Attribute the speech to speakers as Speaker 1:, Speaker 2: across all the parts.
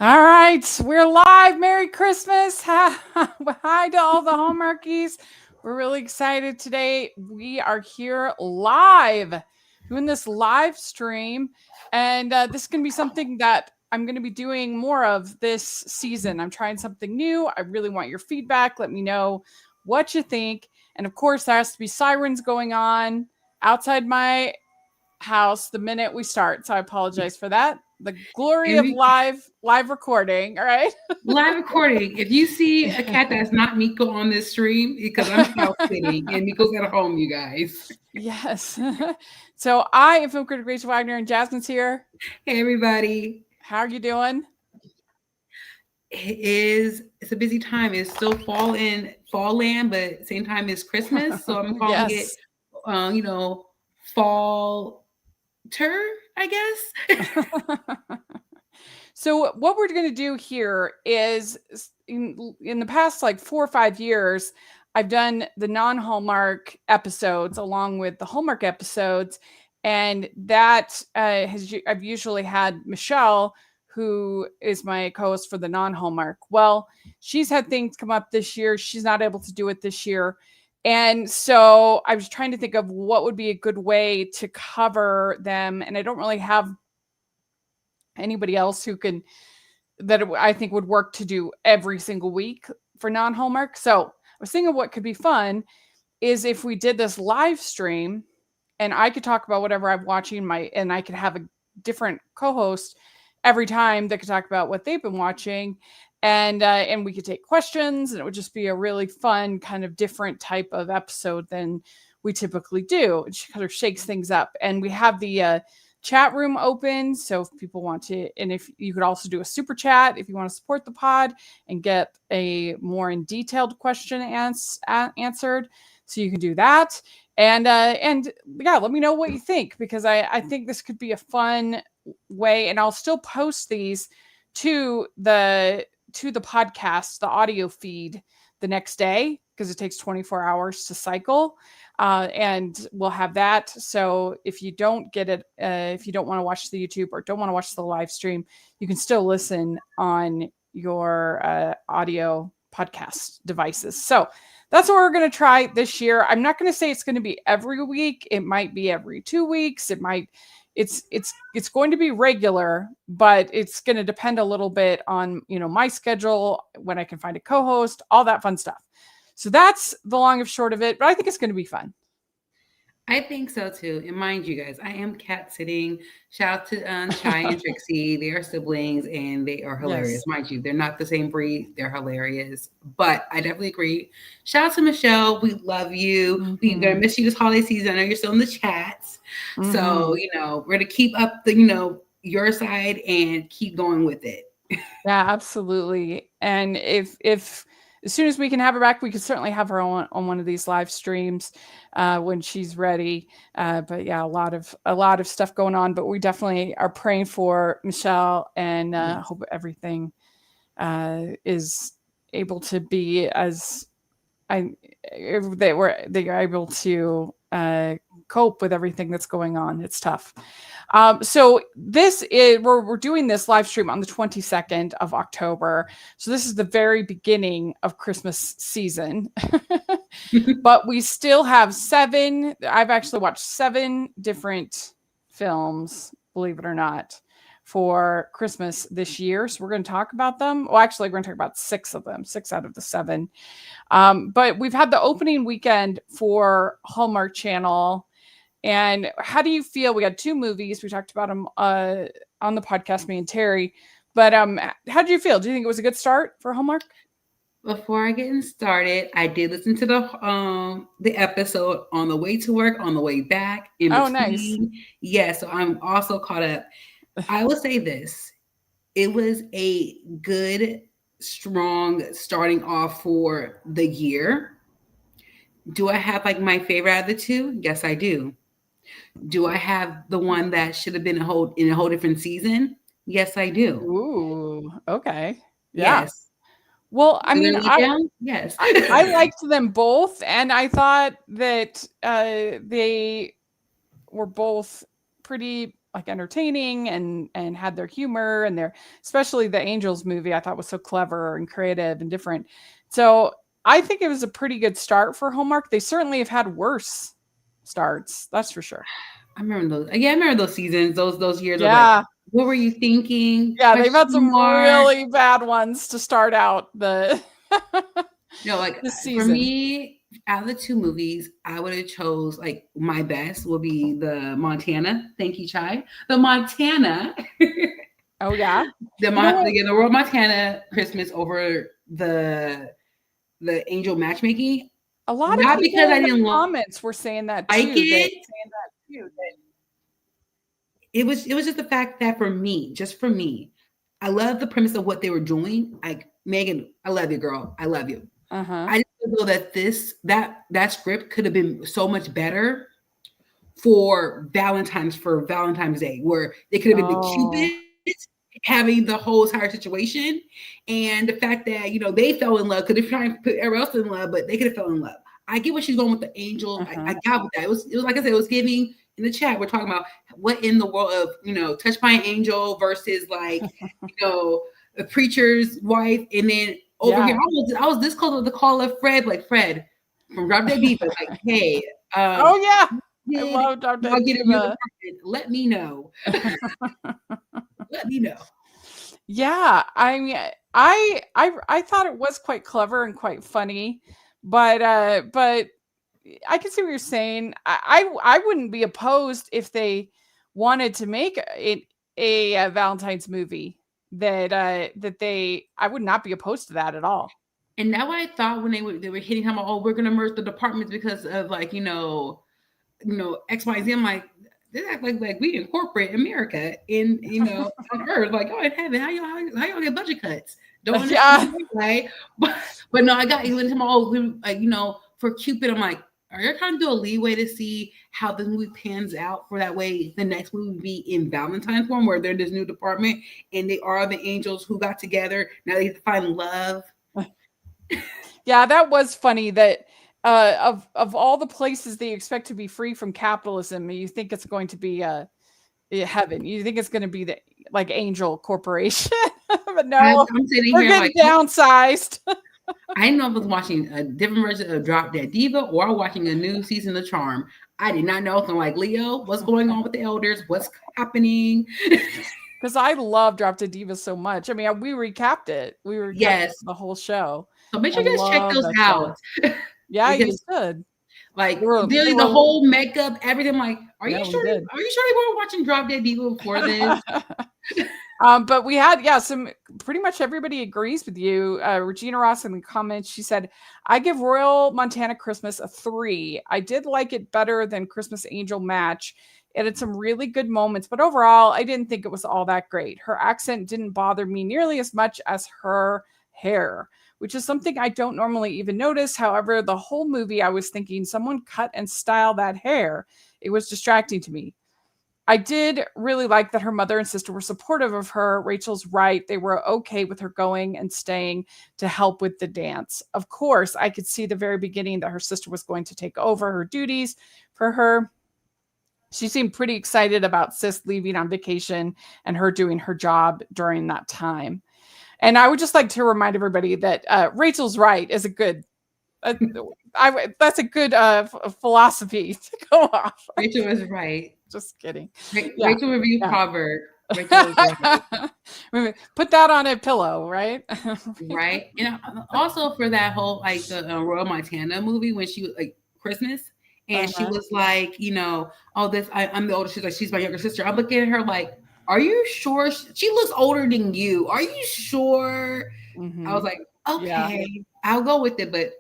Speaker 1: All right, we're live. Merry Christmas. Hi to all the Hallmarkies. We're really excited today. We are here live doing this live stream, and this is going to be something that I'm going to be doing more of this season. I'm trying something new. I really want your feedback. Let me know what you think. And of course, there has to be sirens going on outside my house the minute we start. So I apologize for that. The glory of live recording. All right.
Speaker 2: Live recording. If you see a cat that's not Miko on this stream, because I'm house sitting and Miko's at home, you guys.
Speaker 1: Yes. So I am film critic Rachel Wagner and Jasmine's here.
Speaker 2: Hey everybody.
Speaker 1: How are you doing?
Speaker 2: It's a busy time. It's still fall land, but at the same time it's Christmas. So I'm calling it fall I guess.
Speaker 1: So what we're going to do here is in the past like 4 or 5 years, I've done the non-Hallmark episodes along with the Hallmark episodes. And that I've usually had Michelle, who is my co-host for the non-Hallmark. Well, she's had things come up this year. She's not able to do it this year. And so I was trying to think of what would be a good way to cover them. And I don't really have anybody else that I think would work to do every single week for non-Hallmark. So I was thinking what could be fun is if we did this live stream and I could talk about whatever I'm watching and I could have a different co-host every time that could talk about what they've been watching. And we could take questions, and it would just be a really fun kind of different type of episode than we typically do. It kind of shakes things up. And we have the chat room open, so if people want to, and if you could also do a super chat if you want to support the pod and get a more in detailed question answered, so you can do that. And yeah, let me know what you think, because I think this could be a fun way, and I'll still post these to the podcast, the audio feed, the next day, because it takes 24 hours to cycle. And we'll have that. So if you don't get it, if you don't want to watch the YouTube or don't want to watch the live stream, you can still listen on your audio podcast devices. So that's what we're going to try this year. I'm not going to say it's going to be every week. It might be every 2 weeks. It's going to be regular, but it's going to depend a little bit on, my schedule, when I can find a co-host, all that fun stuff. So that's the long and short of it, but I think it's going to be fun.
Speaker 2: I think so too. And mind you guys, I am cat sitting. Shout out to Chai and Trixie. They are siblings and they are hilarious. Yes. Mind you, they're not the same breed. They're hilarious. But I definitely agree. Shout out to Michelle. We love you. Mm-hmm. We're going to miss you this holiday season. I know you're still in the chats. Mm-hmm. So, we're going to keep up the, your side and keep going with it.
Speaker 1: Yeah, absolutely. And if as soon as we can have her back, we could certainly have her on one of these live streams when she's ready. But yeah, a lot of stuff going on. But we definitely are praying for Michelle, and hope everything is able to be they are able to cope with everything that's going on. It's tough. So this is we're doing this live stream on the 22nd of October. So this is the very beginning of Christmas season. But we still have I've actually watched 7 different films, believe it or not, for Christmas this year. So we're going to talk about them. Well, actually, we're going to talk about 6 of them, 6 out of the 7. But we've had the opening weekend for Hallmark Channel. And how do you feel? We had 2 movies. We talked about them on the podcast, me and Terry. But how did you feel? Do you think it was a good start for Hallmark?
Speaker 2: Before I get started, I did listen to the episode on the way to work, on the way back.
Speaker 1: Nice.
Speaker 2: Yeah, so I'm also caught up. I will say this. It was a good, strong starting off for the year. Do I have like my favorite out of the 2? Yes, I do. Do I have the one that should have been in a whole different season? Yes, I do.
Speaker 1: Ooh, okay. Yeah.
Speaker 2: Yes.
Speaker 1: Well, I mean,
Speaker 2: yes,
Speaker 1: I liked them both, and I thought that they were both pretty like entertaining and had their humor and their, especially the Angels movie I thought was so clever and creative and different. So I think it was a pretty good start for Hallmark. They certainly have had worse starts, that's for sure.
Speaker 2: I remember those. Yeah, I remember those seasons, those years of like,
Speaker 1: Yeah.
Speaker 2: what were you thinking?
Speaker 1: Yeah, they've
Speaker 2: Question
Speaker 1: had some
Speaker 2: mark.
Speaker 1: really bad ones to start out the
Speaker 2: Like
Speaker 1: this
Speaker 2: for
Speaker 1: season.
Speaker 2: me, out of the two movies, I would have chose like my best would be the Montana. Thank you, Chai. The Montana.
Speaker 1: Oh yeah.
Speaker 2: the
Speaker 1: You know what?
Speaker 2: the Royal Montana Christmas over the Angel matchmaking.
Speaker 1: A lot of
Speaker 2: Not because
Speaker 1: people
Speaker 2: I
Speaker 1: in the
Speaker 2: didn't
Speaker 1: comments were saying that
Speaker 2: like
Speaker 1: too.
Speaker 2: it. It was just the fact that for me, just for me, I love the premise of what they were doing. Like Megan, I love you, girl. I love you.
Speaker 1: Uh-huh.
Speaker 2: I just know that that script could have been so much better for Valentine's Day, where they could have been the
Speaker 1: Oh.
Speaker 2: Cupids having the whole entire situation, and the fact that they fell in love because they're trying to put everyone else in love, but they could have fell in love. I get what she's going with the angel. I
Speaker 1: Uh-huh.
Speaker 2: got with that. It was like I said, it was giving in the chat. We're talking about what in the world of touched by an angel versus like a preacher's wife, and then over here
Speaker 1: Yeah.
Speaker 2: I was this close to the call of Fred, like Fred from Drop Dead Diva, like, hey,
Speaker 1: Oh yeah. I
Speaker 2: did
Speaker 1: love Dr.
Speaker 2: y'all get a new
Speaker 1: Diva.
Speaker 2: apartment? Let me know. Let me know.
Speaker 1: Yeah, I mean, I thought it was quite clever and quite funny, but I can see what you're saying. I wouldn't be opposed if they wanted to make it a Valentine's movie that they I would not be opposed to that at all.
Speaker 2: And now I thought when they were hitting him, oh, we're gonna merge the departments because of like X, Y, Z. I'm like, they act like we incorporate America in on Earth, like in heaven. How y'all get budget cuts? Don't
Speaker 1: Yeah.
Speaker 2: understand, right? But no, I got you into my for Cupid. I'm like, are you trying to do a leeway to see how the movie pans out for that way the next movie would be in Valentine's form where they're in this new department and they are the angels who got together. Now they have to find love.
Speaker 1: Yeah, that was funny that of all the places that you expect to be free from capitalism, you think it's going to be heaven. You think it's going to be the like Angel Corporation, but no,
Speaker 2: I'm sitting
Speaker 1: we're
Speaker 2: here
Speaker 1: getting
Speaker 2: like,
Speaker 1: downsized.
Speaker 2: I didn't know if I was watching a different version of Drop Dead Diva or watching a new season of Charm. I did not know. So I'm like, Leo, what's going on with the elders? What's happening?
Speaker 1: Because I love Drop Dead Diva so much. I mean, we recapped it. We recapped
Speaker 2: Yes.
Speaker 1: the whole show.
Speaker 2: So make
Speaker 1: I
Speaker 2: sure you guys check
Speaker 1: love
Speaker 2: those
Speaker 1: that show.
Speaker 2: out.
Speaker 1: Yeah, you
Speaker 2: Because
Speaker 1: should.
Speaker 2: like
Speaker 1: They were,
Speaker 2: really
Speaker 1: they
Speaker 2: the
Speaker 1: were,
Speaker 2: whole makeup, everything. I'm like, are
Speaker 1: yeah,
Speaker 2: you
Speaker 1: we
Speaker 2: sure?
Speaker 1: did.
Speaker 2: Are you sure they weren't watching Drop Dead Diva before this?
Speaker 1: But we had, some pretty much everybody agrees with you. Regina Ross in the comments, she said, I give Royal Montana Christmas a 3. I did like it better than Christmas Angel Match. It had some really good moments, but overall, I didn't think it was all that great. Her accent didn't bother me nearly as much as her hair, which is something I don't normally even notice. However, the whole movie, I was thinking someone cut and style that hair. It was distracting to me. I did really like that her mother and sister were supportive of her. Rachel's right. They were okay with her going and staying to help with the dance. Of course, I could see the very beginning that her sister was going to take over her duties for her. She seemed pretty excited about sis leaving on vacation and her doing her job during that time. And I would just like to remind everybody that Rachel's right is a good that's a good philosophy to go off.
Speaker 2: Rachel was right.
Speaker 1: Just kidding. Yeah.
Speaker 2: Rachel review
Speaker 1: Yeah.
Speaker 2: proverb. Rachel was right.
Speaker 1: Put that on a pillow, right?
Speaker 2: Right. And also for that whole like the Royal Montana movie when she was like Christmas and she was like, oh, I'm the older. She's like, she's my younger sister. I'm looking at her like, are you sure she looks older than you? Are you sure? I was like, okay, I'll go with it, but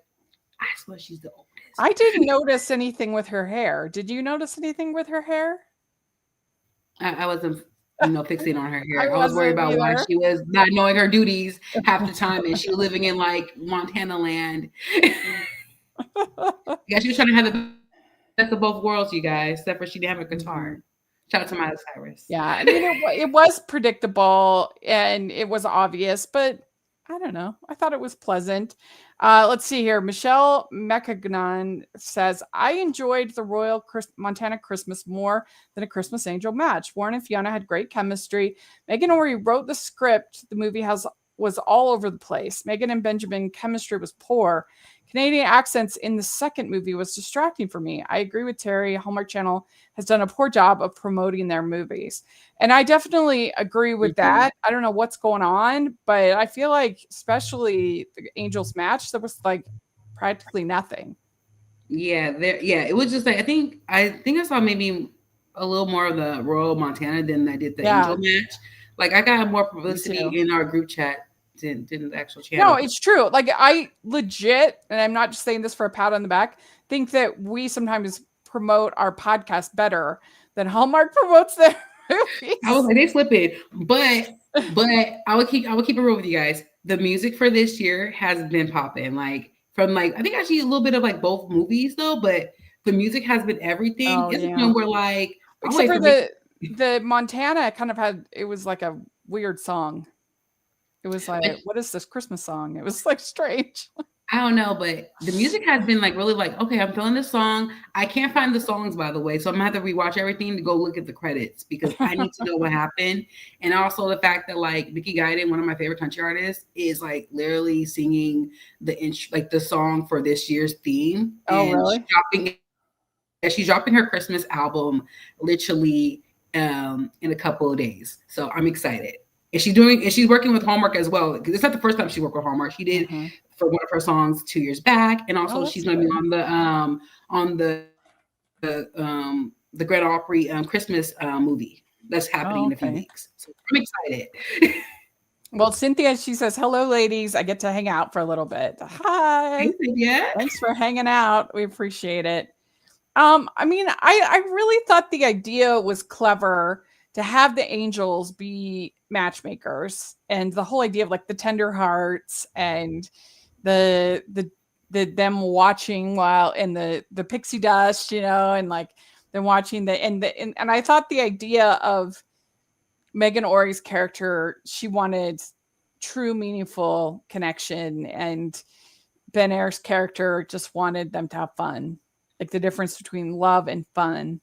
Speaker 2: I swear she's the oldest.
Speaker 1: I didn't notice anything with her hair. Did you notice anything with her hair?
Speaker 2: I wasn't fixating on her hair. I was worried
Speaker 1: wasn't
Speaker 2: about why
Speaker 1: either.
Speaker 2: she was not knowing her duties half the time and she was living in like Montana land. Yeah, she was trying to have the best of both worlds, you guys, except for she didn't have a guitar. Shout out to Miley Cyrus.
Speaker 1: Yeah, I mean, it was predictable and it was obvious, but I don't know. I thought it was pleasant. Let's see here. Michelle Mekagnon says, I enjoyed the Royal Montana Christmas more than A Christmas Angel match. Warren and Fiona had great chemistry. Megan Ori wrote the script. The movie was all over the place. Megan and Benjamin chemistry was poor. Canadian accents in the second movie was distracting for me. I agree with Terry. Hallmark Channel has done a poor job of promoting their movies. And I definitely agree with that. I don't know what's going on, but I feel like, especially the Angels match, there was like practically nothing.
Speaker 2: Yeah, it was just like I think I saw maybe a little more of the Royal Montana than I did the Angel match. Like I got more publicity in our group chat than the actual channel.
Speaker 1: No, it's true. Like I legit, and I'm not just saying this for a pat on the back, think that we sometimes promote our podcast better than Hallmark promotes their movies.
Speaker 2: I was like, they flip it. But I would keep it real with you guys. The music for this year has been popping. Like from like I think actually a little bit of like both movies though, but the music has been everything.
Speaker 1: Oh,
Speaker 2: it's one where like
Speaker 1: except for the Montana kind of had, it was like a weird song. It was like, what is this Christmas song? It was like strange.
Speaker 2: I don't know, but the music has been like really like, okay, I'm feeling this song. I can't find the songs, by the way. So I'm gonna have to rewatch everything to go look at the credits because I need to know what happened. And also the fact that like Vicky Guiden, one of my favorite country artists, is like literally singing the song for this year's theme.
Speaker 1: Oh, really?
Speaker 2: She's dropping her Christmas album literally in a couple of days. So I'm excited. And she's working with Hallmark as well. It's not the first time she worked with Hallmark. She did for one of her songs 2 years back, and also she's going to be on the Grand Opry Christmas movie that's happening in a few weeks. So I'm excited.
Speaker 1: Well, Cynthia, she says, hello, ladies. I get to hang out for a little bit. Hi.
Speaker 2: Hey, Cynthia.
Speaker 1: Thanks for hanging out. We appreciate it. I mean, I really thought the idea was clever to have the angels be matchmakers, and the whole idea of like the tender hearts and the them watching while in the pixie dust, and like them watching and I thought the idea of Megan Ori's character, she wanted true meaningful connection, and Ben Ayer's character just wanted them to have fun, like the difference between love and fun.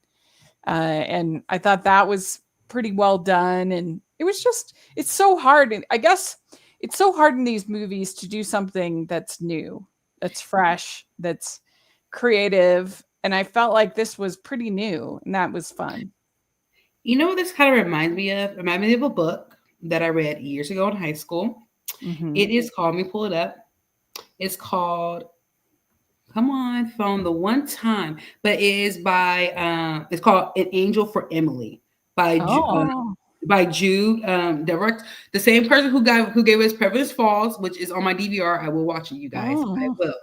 Speaker 1: And I thought that was pretty well done. And it's so hard. And I guess it's so hard in these movies to do something that's new, that's fresh, that's creative. And I felt like this was pretty new, and that was fun.
Speaker 2: You know what this kind of reminds me of? It reminds me of a book that I read years ago in high school. Mm-hmm. It is called, let me pull it up. It's called, come on, phone, the one time, but it is by, it's called An Angel for Emily by Jude Direct, the same person who gave us Providence Falls, which is on my DVR. I will watch it, you guys. I will.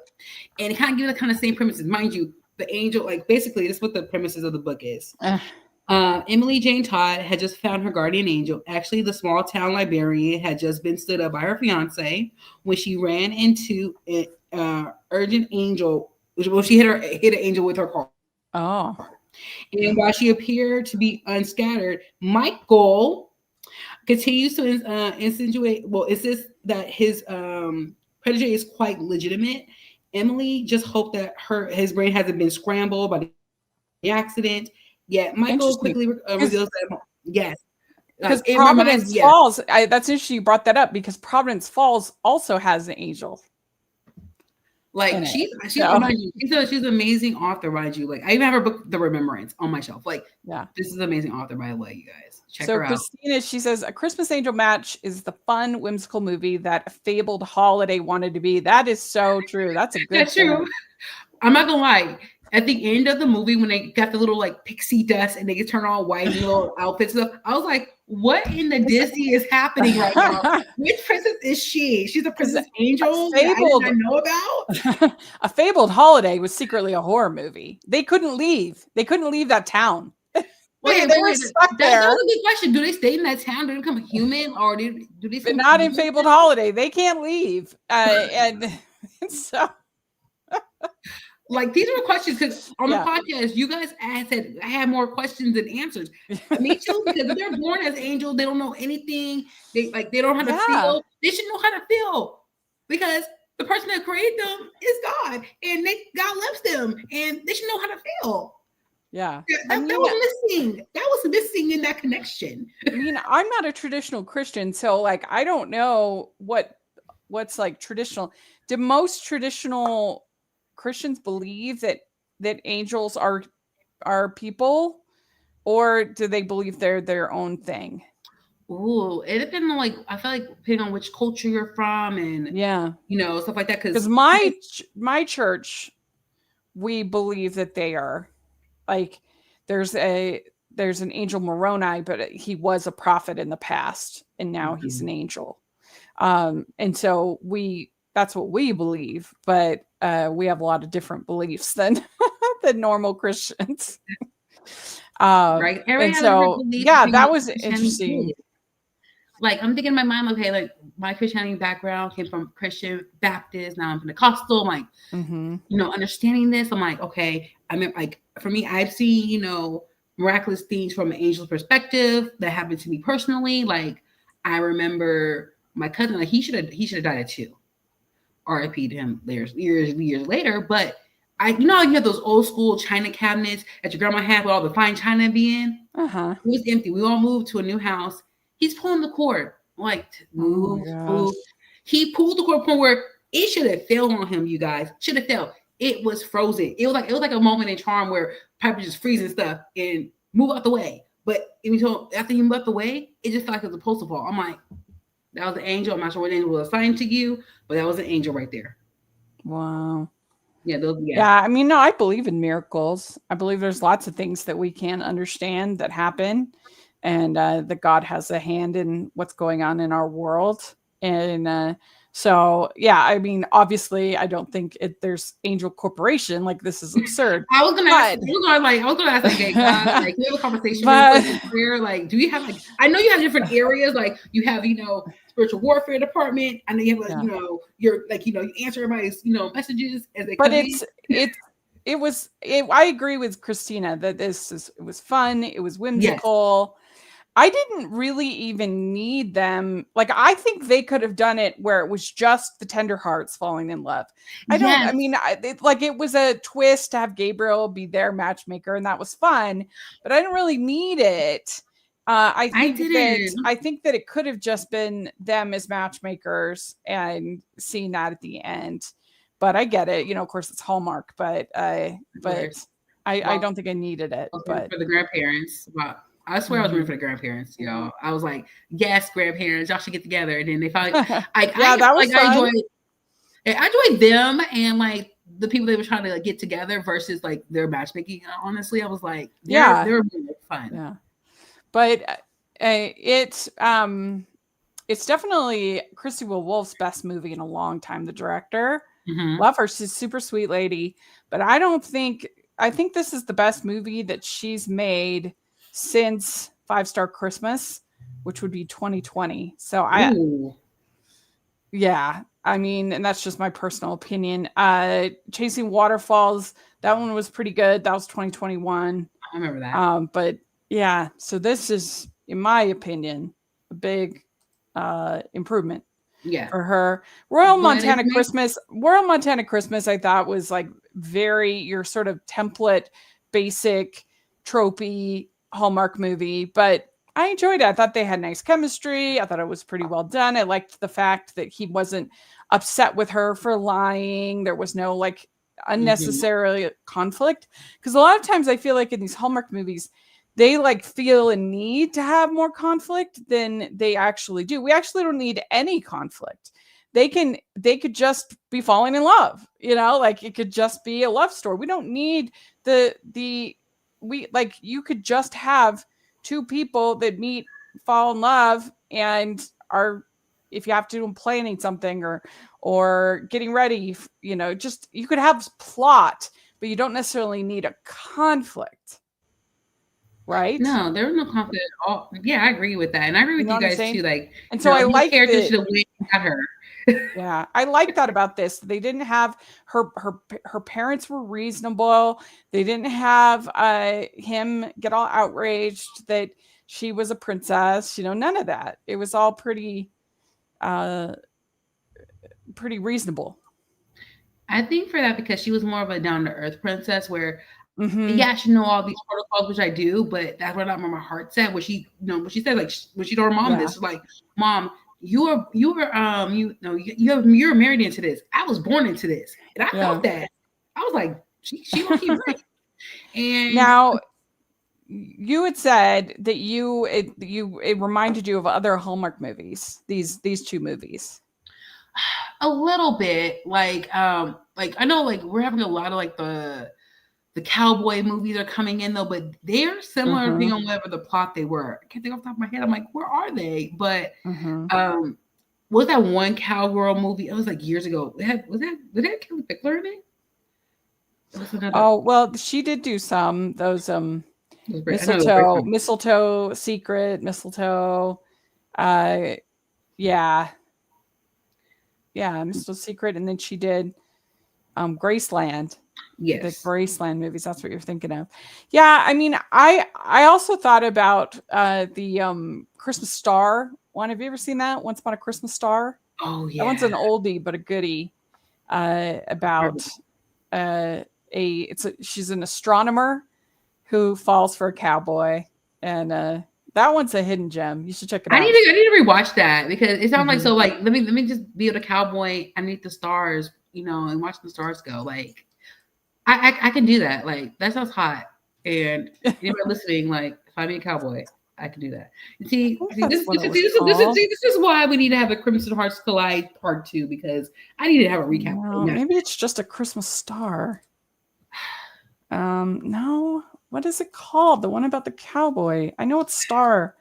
Speaker 2: And it kind of gives the kind of same premises. Mind you, the angel, like basically this is what the premises of the book is. Emily Jane Todd had just found her guardian angel. Actually, the small town librarian had just been stood up by her fiance when she ran into an urgent angel. Well, she hit an angel with her car.
Speaker 1: Oh.
Speaker 2: And while she appeared to be unscattered, Michael continues to insinuate, insists that his protege is quite legitimate. Emily just hoped that his brain hasn't been scrambled by the accident. Yet Michael quickly reveals that, yes.
Speaker 1: Because Providence Falls, that's interesting you brought that up, because Providence Falls also has an angel.
Speaker 2: Like she's an amazing author, mind you. Like I even have her book, The Remembrance, on my shelf. Like, this is an amazing author, by the way, you guys. Check her out. So
Speaker 1: Christina, she says, A Christmas Angel Match is the fun, whimsical movie that A Fabled Holiday wanted to be. That is so true. That's a good.
Speaker 2: That's true. I'm not gonna lie. At the end of the movie, when they got the little like pixie dust and they get turned all white and little outfits and stuff, I was like, what in the Disney is happening right now? Which princess is she? She's a princess angel that I did not know about?
Speaker 1: A Fabled Holiday was secretly a horror movie. They couldn't leave. They couldn't leave that town. They were stuck there.
Speaker 2: That was a good question. Do they stay in that town? Do they become human? Or do they
Speaker 1: but not in Fabled Holiday. They can't leave. And so...
Speaker 2: Like these are questions because on the podcast, you guys said I had more questions than answers. Me too, because if they're born as angels, they don't know anything. They don't know how to feel. They should know how to feel because the person that created them is God, and God loves them, and they should know how to feel.
Speaker 1: Yeah.
Speaker 2: That was missing. That was missing in that connection.
Speaker 1: I mean, I'm not a traditional Christian, so like I don't know what's like traditional. Do most traditional Christians believe that angels are people, or do they believe they're their own thing?
Speaker 2: Ooh, it depends on like I feel like depending on which culture you're from and stuff like that.
Speaker 1: Because my church, we believe that they are like there's an angel Moroni, but he was a prophet in the past, and now he's an angel. And so that's what we believe, but we have a lot of different beliefs than than normal Christians.
Speaker 2: Right.
Speaker 1: And so that was interesting.
Speaker 2: Like I'm thinking in my mind, okay, like my Christianity background came from Christian Baptist, now I'm Pentecostal. I'm like, understanding this, I'm like, okay, I mean, like for me, I've seen, miraculous things from an angel's perspective that happened to me personally. Like I remember my cousin, like he should have died at 2. R.I.P. to him years later. But you have those old school china cabinets that your grandma had with all the fine china being. It was empty. We all moved to a new house. He's pulling the cord, like move. He pulled the cord point where it should have fell on him. You guys should have fell. It was frozen. It was like a moment in Charm where Piper just freezing stuff and move out the way. But after you move out the way, it just felt like it was supposed to fall. I'm like, that was an angel. I'm not sure what angel was assigned to you, but that was an angel right there.
Speaker 1: Wow.
Speaker 2: Yeah.
Speaker 1: I mean, no, I believe in miracles. I believe there's lots of things that we can't understand that happen, and that God has a hand in what's going on in our world. And so, I mean, obviously, I don't think there's Angel Corporation. Like, this is absurd.
Speaker 2: I was gonna ask, okay, God, like, we have a conversation where, like, do you have, like, I know you have different areas, like, you have, spiritual warfare department. I know you have, like, you're, like, you answer everybody's, messages as they come in.
Speaker 1: I agree with Christina that it was fun. It was whimsical. Yes. I didn't really even need them. Like, I think they could have done it where it was just the tender hearts falling in love. It was a twist to have Gabriel be their matchmaker, and that was fun, but I didn't really need it. I think that it could have just been them as matchmakers and seeing that at the end. But I get it. Of course it's Hallmark, but I don't think I needed it. But
Speaker 2: for the grandparents, wow. I swear I was rooting for the grandparents, y'all. I was like, yes, grandparents, y'all should get together. And then they finally, that was fun. I enjoyed them and like the people they were trying to get together versus like their matchmaking. Honestly, I was like, they were really fun.
Speaker 1: Yeah, but it's definitely Christy Wolf's best movie in a long time. The director, love her. She's a super sweet lady, but I think this is the best movie that she's made since 5 Star Christmas, which would be 2020. So I mean, and that's just my personal opinion. Chasing Waterfalls, that one was pretty good. That was 2021.
Speaker 2: I remember that.
Speaker 1: But so this is, in my opinion, a big improvement for her. Royal Montana Christmas, I thought was like your sort of template, basic, tropey Hallmark movie, but I enjoyed it. I thought they had nice chemistry. I thought it was pretty well done. I liked the fact that he wasn't upset with her for lying. There was no like unnecessary conflict, because a lot of times I feel like in these Hallmark movies they like feel a need to have more conflict than they actually do. We actually don't need any conflict. They could just be falling in love, like it could just be a love story. We don't need you could just have 2 people that meet, fall in love, and are, if you have to do planning something or getting ready, you could have plot, but you don't necessarily need a conflict. Right?
Speaker 2: No, there was no conflict at all. Yeah, I agree with that. And I agree with you guys too. Like,
Speaker 1: and so I like
Speaker 2: character should have went and got her.
Speaker 1: Yeah, I like that about this. They didn't have her parents were reasonable. They didn't have him get all outraged that she was a princess. None of that. It was all uh pretty reasonable.
Speaker 2: I think for that because she was more of a down to earth princess where
Speaker 1: Mhm.
Speaker 2: yeah, I should know all these protocols, which I do, but that's what my heart's at. When she, when she said like when she told her mom
Speaker 1: Yeah.
Speaker 2: this, she's like, "Mom, you're married into this. I was born into this, and I
Speaker 1: Yeah.
Speaker 2: felt that. I was like, she lucky right." And
Speaker 1: Now, you had said that it reminded you of other Hallmark movies. These two movies.
Speaker 2: a little bit like I know like we're having a lot of like the cowboy movies are coming in though, but they're similar depending
Speaker 1: Mhm.
Speaker 2: on whatever the plot they were. I can't think off the top of my head. I'm like, where are they? But
Speaker 1: Mhm.
Speaker 2: um, was that one cowgirl movie? It was like years ago. Was that Kelly Pickler in it? It was another.
Speaker 1: Oh, well, she did do some those
Speaker 2: It was I know it was
Speaker 1: mistletoe,
Speaker 2: Bridgerton.
Speaker 1: secret, mistletoe. Uh yeah. Yeah, mistletoe secret, and then she did Graceland. The
Speaker 2: Yes.
Speaker 1: Graceland movies, that's what you're thinking of. Yeah, I mean, I also thought about the Christmas Star one. Have you ever seen that? Once Upon a Christmas Star?
Speaker 2: Oh
Speaker 1: That one's an
Speaker 2: yeah.
Speaker 1: oldie but a goodie. About she's an astronomer who falls for a cowboy, and that one's a hidden gem. You should check it out.
Speaker 2: I need to rewatch that because it sounds like
Speaker 1: Mhm.
Speaker 2: so like let me just be a cowboy underneath the stars, and watch the stars go. Like I can do that. Like that sounds hot. And anybody listening, like if I be a cowboy, I can do that. And
Speaker 1: I
Speaker 2: see,
Speaker 1: think that's what it was
Speaker 2: this
Speaker 1: called.
Speaker 2: is why we need to have a Crimson Hearts Collide Part 2 because I need to have a recap.
Speaker 1: No, maybe it's just a Christmas Star. No, what is it called? The one about the cowboy. I know it's Star.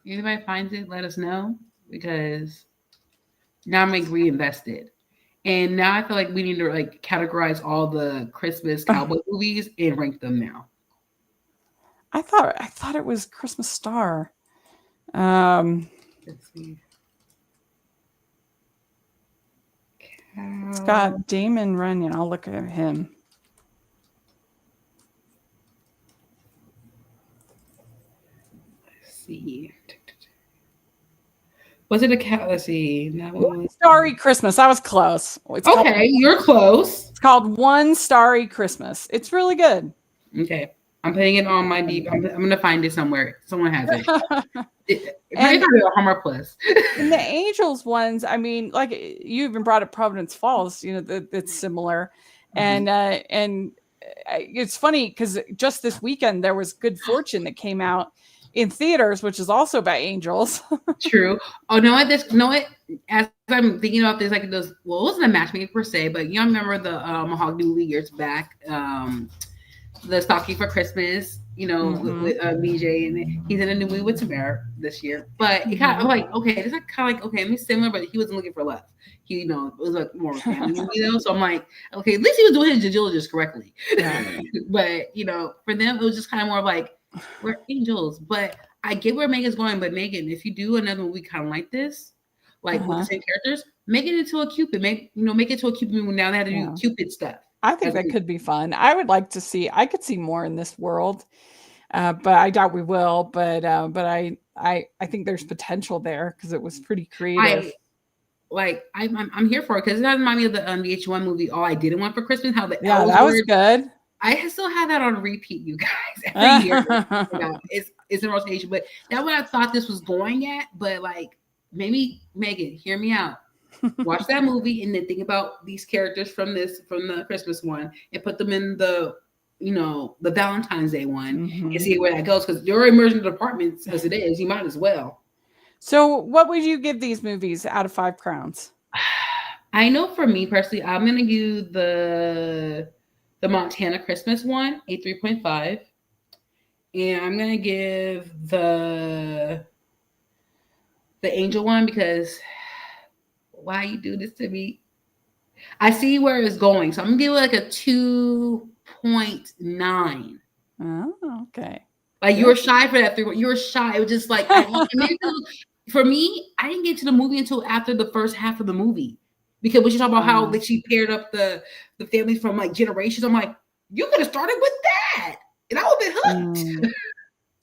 Speaker 2: Anybody finds it, let us know because now I'm like reinvested. And now I feel like we need to like categorize all the Christmas cowboy movies and rank them now.
Speaker 1: I thought it was Christmas Star. Um,
Speaker 2: Let's see.
Speaker 1: it's
Speaker 2: Cow.
Speaker 1: got Damon Runyon. I'll look at him.
Speaker 2: Let's see. Was it a cow? Let's see.
Speaker 1: One Starry Christmas. I was close.
Speaker 2: Okay, you're close.
Speaker 1: It's called One Starry Christmas. It's really good.
Speaker 2: Okay. I'm putting it on my deep. I'm going to find it somewhere. Someone has it. It might
Speaker 1: And
Speaker 2: be on Hallmark Plus.
Speaker 1: in the Angels ones, I mean, like you even brought up Providence Falls, that's similar.
Speaker 2: Mhm.
Speaker 1: And it's funny because just this weekend there was Good Fortune that came out in theaters, which is also about angels.
Speaker 2: True. Oh, no, what? This, no, what? As I'm thinking about this, like those. Well, it wasn't a matchmaking per se, but you remember the Mahogany movie years back. The Stocking for Christmas,
Speaker 1: Mm-hmm.
Speaker 2: with BJ, and he's in a new movie with Tamara this year. But it kind of
Speaker 1: Mm-hmm.
Speaker 2: I'm like, okay, it's like kind of like okay, I mean similar, but he wasn't looking for love. He, it was like more of a family movie though. So I'm like, okay, at least he was doing his due diligence correctly.
Speaker 1: Yeah.
Speaker 2: But for them, it was just kind of more of like we're angels. But I get where Megan's going. But Megan, if you do another movie kind of like this, like with the
Speaker 1: Uh-huh.
Speaker 2: same characters, make it into a Cupid. Make it to a Cupid movie. Now they have to do
Speaker 1: Yeah.
Speaker 2: Cupid stuff.
Speaker 1: I think that could be fun. I could see more in this world. But I doubt we will. But I think there's potential there because it was pretty creative.
Speaker 2: I I'm here for it because it doesn't remind me of the VH1 movie All I Didn't Want for Christmas. How the
Speaker 1: Yeah,
Speaker 2: elves
Speaker 1: that was
Speaker 2: were.
Speaker 1: good.
Speaker 2: I still have that on repeat, you guys. Every year, it's in rotation. But that's what I thought this was going at. But like, maybe Megan, hear me out. Watch that movie and then think about these characters from the Christmas one and put them in the Valentine's Day one and
Speaker 1: Mm-hmm.
Speaker 2: see where that goes because you're immersed in departments as it is. You might as well.
Speaker 1: So, what would you give these movies out of 5 crowns?
Speaker 2: I know for me personally, I'm gonna do the Montana Christmas one, a 3.5. And I'm gonna give the Angel one because why you do this to me? I see where it's going. So I'm gonna give it like a 2.9.
Speaker 1: Oh, okay.
Speaker 2: Like you
Speaker 1: Good.
Speaker 2: were shy for that 3. You were shy. It was just like for me, I didn't get to the movie until after the first half of the movie. Because when she talk about how like she paired up the families from like generations, I'm like, you could have started with that, and I would have been hooked.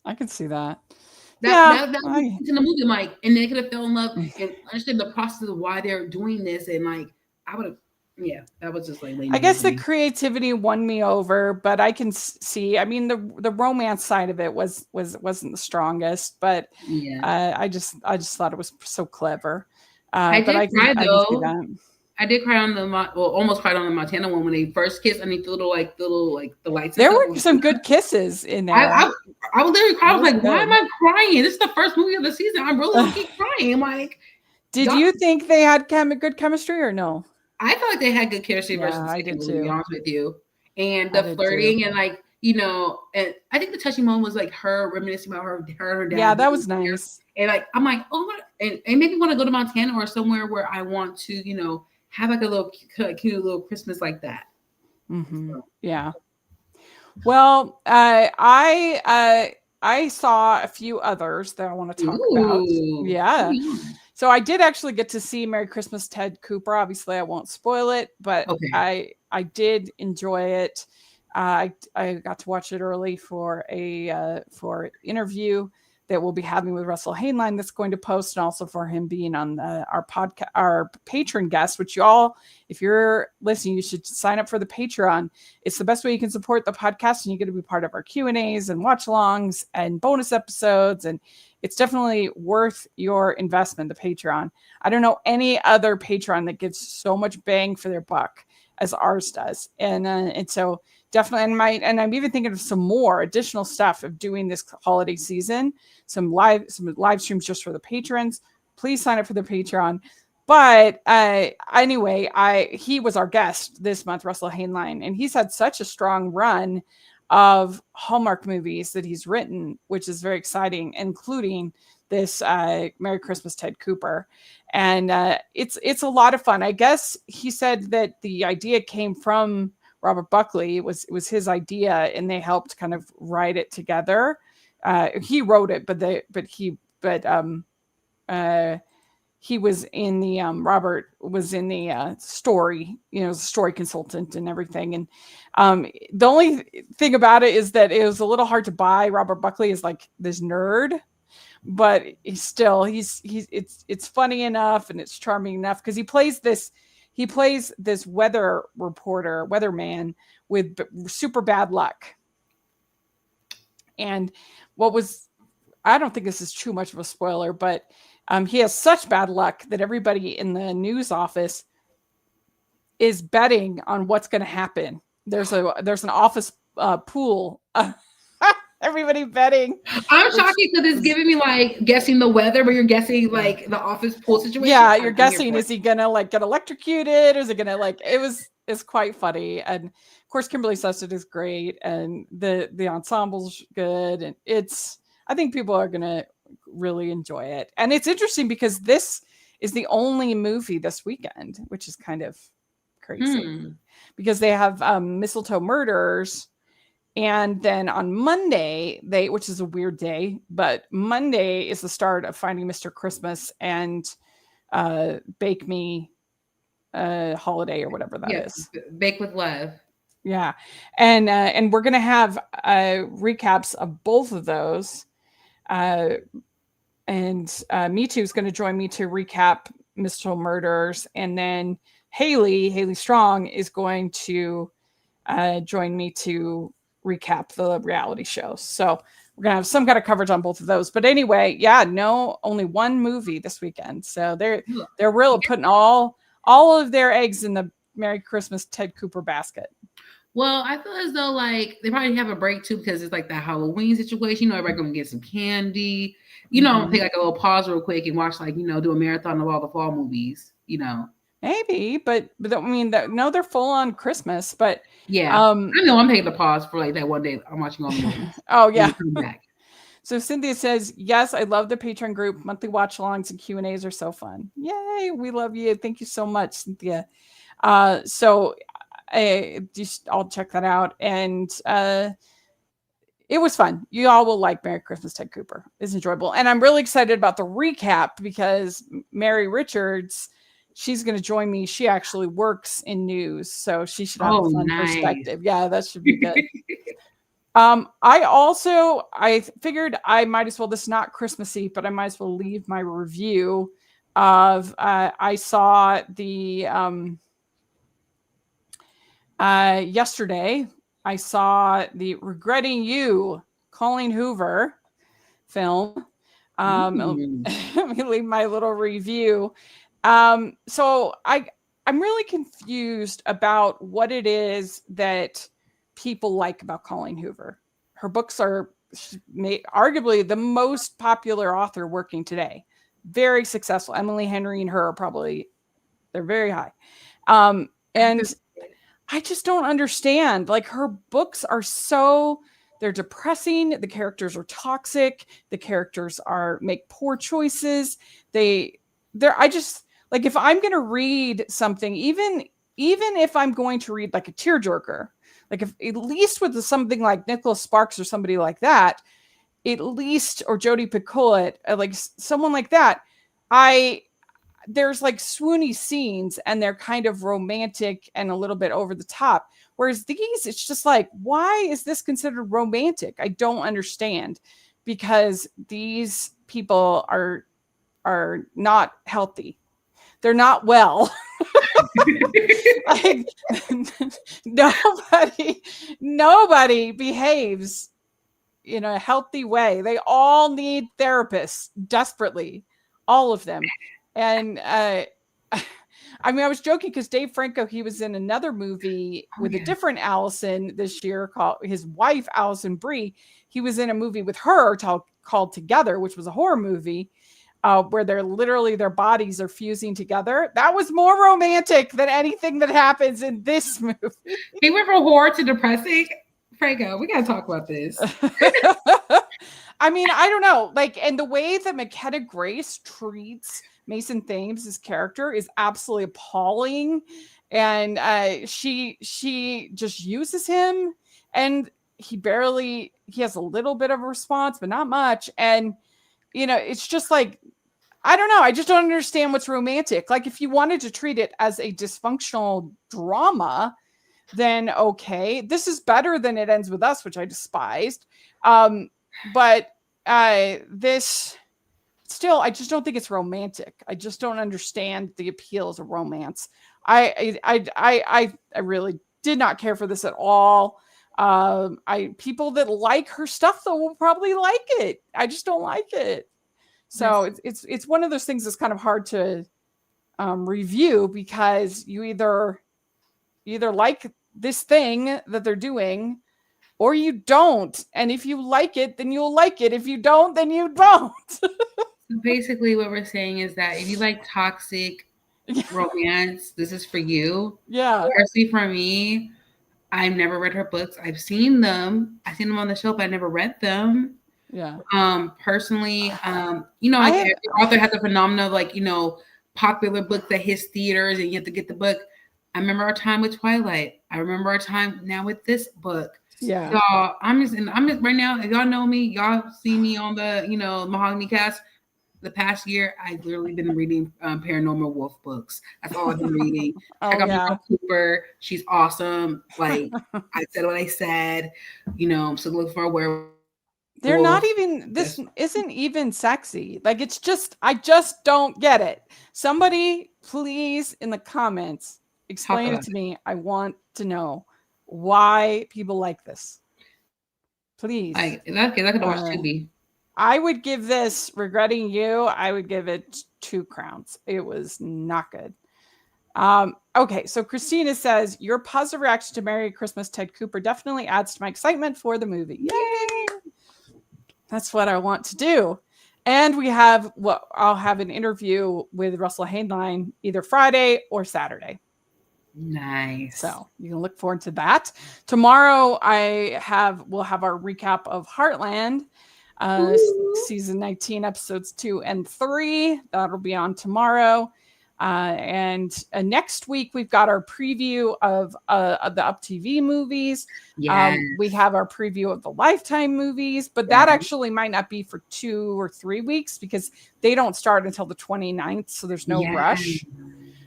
Speaker 1: I can see that.
Speaker 2: That was in the movie, I'm like, and they could have fell in love and understood the process of why they're doing this, and like I would have, yeah, that was just like.
Speaker 1: I guess the creativity won me over, but I can see. I mean, the romance side of it wasn't the strongest, but
Speaker 2: yeah,
Speaker 1: I just thought it was so clever.
Speaker 2: I
Speaker 1: But
Speaker 2: did cry
Speaker 1: I can see
Speaker 2: though.
Speaker 1: that.
Speaker 2: I did cry on the almost cried on the Montana one when they first kissed underneath the little the lights. And
Speaker 1: There
Speaker 2: stuff.
Speaker 1: were some good kisses in there.
Speaker 2: I was literally crying. I was like,
Speaker 1: good.
Speaker 2: why am I crying? This is the first movie of the season. I'm really keep crying. I'm like,
Speaker 1: did you think they had good chemistry or no?
Speaker 2: I felt like they had good chemistry versus the second movie, to be honest with you. And the flirting and like, and I think the touching moment was like her reminiscing about her and her dad.
Speaker 1: Yeah, that was nice.
Speaker 2: And like, I'm like, oh, and maybe want to go to Montana or somewhere where I want to, have like a little cute little Christmas like that.
Speaker 1: Mm-hmm. So. Yeah. Well, I saw a few others that I want to talk about. Yeah. So I did actually get to see Merry Christmas, Ted Cooper. Obviously, I won't spoil it, but I did enjoy it. I got to watch it early for for interview that we'll be having with Russell Hainline that's going to post, and also for him being on our podcast, our patron guest, which you all, if you're listening, you should sign up for the Patreon. It's the best way you can support the podcast, and you get to be part of our Q&As and watch-alongs and bonus episodes, and it's definitely worth your investment, the Patreon. I don't know any other Patreon that gives so much bang for their buck as ours does. And so definitely, and I'm even thinking of some more additional stuff of doing this holiday season, some live streams just for the patrons. Please sign up for the Patreon. But anyway, he was our guest this month, Russell Hainline, and he's had such a strong run of Hallmark movies that he's written, which is very exciting, including this Merry Christmas, Ted Cooper. And it's a lot of fun. I guess he said that the idea came from Robert Buckley. It was his idea, and they helped kind of write it together. He wrote it, he was in the Robert was in the story, story consultant and everything. And the only thing about it is that it was a little hard to buy. Robert Buckley is like this nerd, but it's funny enough and it's charming enough because he plays this weatherman with super bad luck. And I don't think this is too much of a spoiler, but he has such bad luck that everybody in the news office is betting on what's going to happen. There's an office pool. Everybody betting.
Speaker 2: I'm shocked because it's giving me like guessing the weather, but you're guessing like the office pool situation.
Speaker 1: Yeah, you're guessing, is he gonna like get electrocuted? Or is it gonna it's quite funny. And of course Kimberly Sested is great, and the ensemble's good, and I think people are gonna really enjoy it. And it's interesting because this is the only movie this weekend, which is kind of crazy because they have Mistletoe Murders. And then on Monday, which is a weird day, but Monday is the start of Finding Mr. Christmas and Bake Me Holiday or whatever that is.
Speaker 2: Bake with Love.
Speaker 1: Yeah. And we're going to have recaps of both of those. And Me Too is going to join me to recap Mistletoe Murders. And then Haley Strong is going to join me to recap the reality show. So we're gonna have some kind of coverage on both of those. But anyway, only one movie this weekend. So they're really putting all of their eggs in the Merry Christmas Ted Cooper basket.
Speaker 2: Well, I feel as though like they probably have a break too because it's like the Halloween situation. Everybody's gonna get some candy. Take like a little pause real quick and watch do a marathon of all the fall movies.
Speaker 1: Maybe, but I mean, no, they're full on Christmas. But
Speaker 2: yeah, I know I'm taking a pause for like that one day. I'm watching all the movies.
Speaker 1: Oh yeah. So Cynthia says, yes, I love the Patreon group. Monthly watch-alongs and Q&As are so fun. Yay, we love you. Thank you so much, Cynthia. So I'll check that out. And it was fun. You all will like Merry Christmas, Ted Cooper. It's enjoyable. And I'm really excited about the recap because Mary Richards, she's going to join me. She actually works in news, so she should have a fun perspective. Yeah, that should be good. I figured I might as well, this is not Christmassy, but I might as well leave my review of, I saw the, yesterday, I saw the Regretting You, Colleen Hoover film. Let me leave my little review. So I'm really confused about what it is that people like about Colleen Hoover. Her books are arguably the most popular author working today. Very successful. Emily Henry and her are probably, they're very high. And I just don't understand. Like, her books are they're depressing. The characters are toxic. The characters make poor choices. I just, like, if I'm going to read something, even if I'm going to read like a tearjerker, like, if at least with something like Nicholas Sparks or somebody like that, at least, or Jodi Picoult, like someone like that, there's like swoony scenes and they're kind of romantic and a little bit over the top. Whereas these, it's just like, why is this considered romantic? I don't understand, because these people are not healthy. They're not well. Like, nobody behaves in a healthy way. They all need therapists desperately, all of them. And I mean, I was joking because Dave Franco, he was in another movie with a different Allison this year, called his wife, Allison Brie. He was in a movie with her called Together, which was a horror movie, where their bodies are fusing together. That was more romantic than anything that happens in this movie.
Speaker 2: He went from horror to depressing. Franco, we got to talk about this.
Speaker 1: I mean, I don't know. Like, and the way that McKenna Grace treats Mason Thames' character is absolutely appalling. And she just uses him, and he has a little bit of a response, but not much. And, it's just like, I don't know. I just don't understand what's romantic. Like, if you wanted to treat it as a dysfunctional drama, then okay. This is better than It Ends With Us, which I despised. But this, still, I just don't think it's romantic. I just don't understand the appeals of romance. I really did not care for this at all. People that like her stuff, though, will probably like it. I just don't like it. So it's one of those things that's kind of hard to review, because you either like this thing that they're doing, or you don't. And if you like it, then you'll like it. If you don't, then you don't.
Speaker 2: Basically, what we're saying is that if you like toxic romance, this is for you.
Speaker 1: Yeah.
Speaker 2: Especially for me, I've never read her books. I've seen them. I've seen them on the show, but I never read them.
Speaker 1: Yeah.
Speaker 2: Personally, every author has a phenomenon of, like, popular book that hits theaters and you have to get the book. I remember our time with Twilight. I remember our time now with this book.
Speaker 1: Yeah.
Speaker 2: Y'all, I'm just right now, if y'all know me, y'all see me on the, Mahogany Cast. The past year, I've literally been reading Paranormal Wolf books. That's all I've been reading. I got my Cooper. She's awesome. Like, I said what I said. I'm still looking for a werewolf.
Speaker 1: They're not even, this isn't even sexy. Like, it's just, I just don't get it. Somebody, please, in the comments, explain it to me. I want to know why people like this. Please.
Speaker 2: I could watch Tubi.
Speaker 1: I would give this, Regretting You, I would give it 2 crowns. It was not good. Okay, so Christina says, your positive reaction to Merry Christmas, Ted Cooper definitely adds to my excitement for the movie. Yay! That's what I want to do. And I'll have an interview with Russell Hainline either Friday or Saturday.
Speaker 2: Nice.
Speaker 1: So you can look forward to that. Tomorrow we'll have our recap of Heartland. Season 19, episodes 2 and 3. That'll be on tomorrow. And next week, we've got our preview of the Up TV movies.
Speaker 2: Yes.
Speaker 1: We have our preview of the Lifetime movies, but that actually might not be for 2 or 3 weeks because they don't start until the 29th. So there's no rush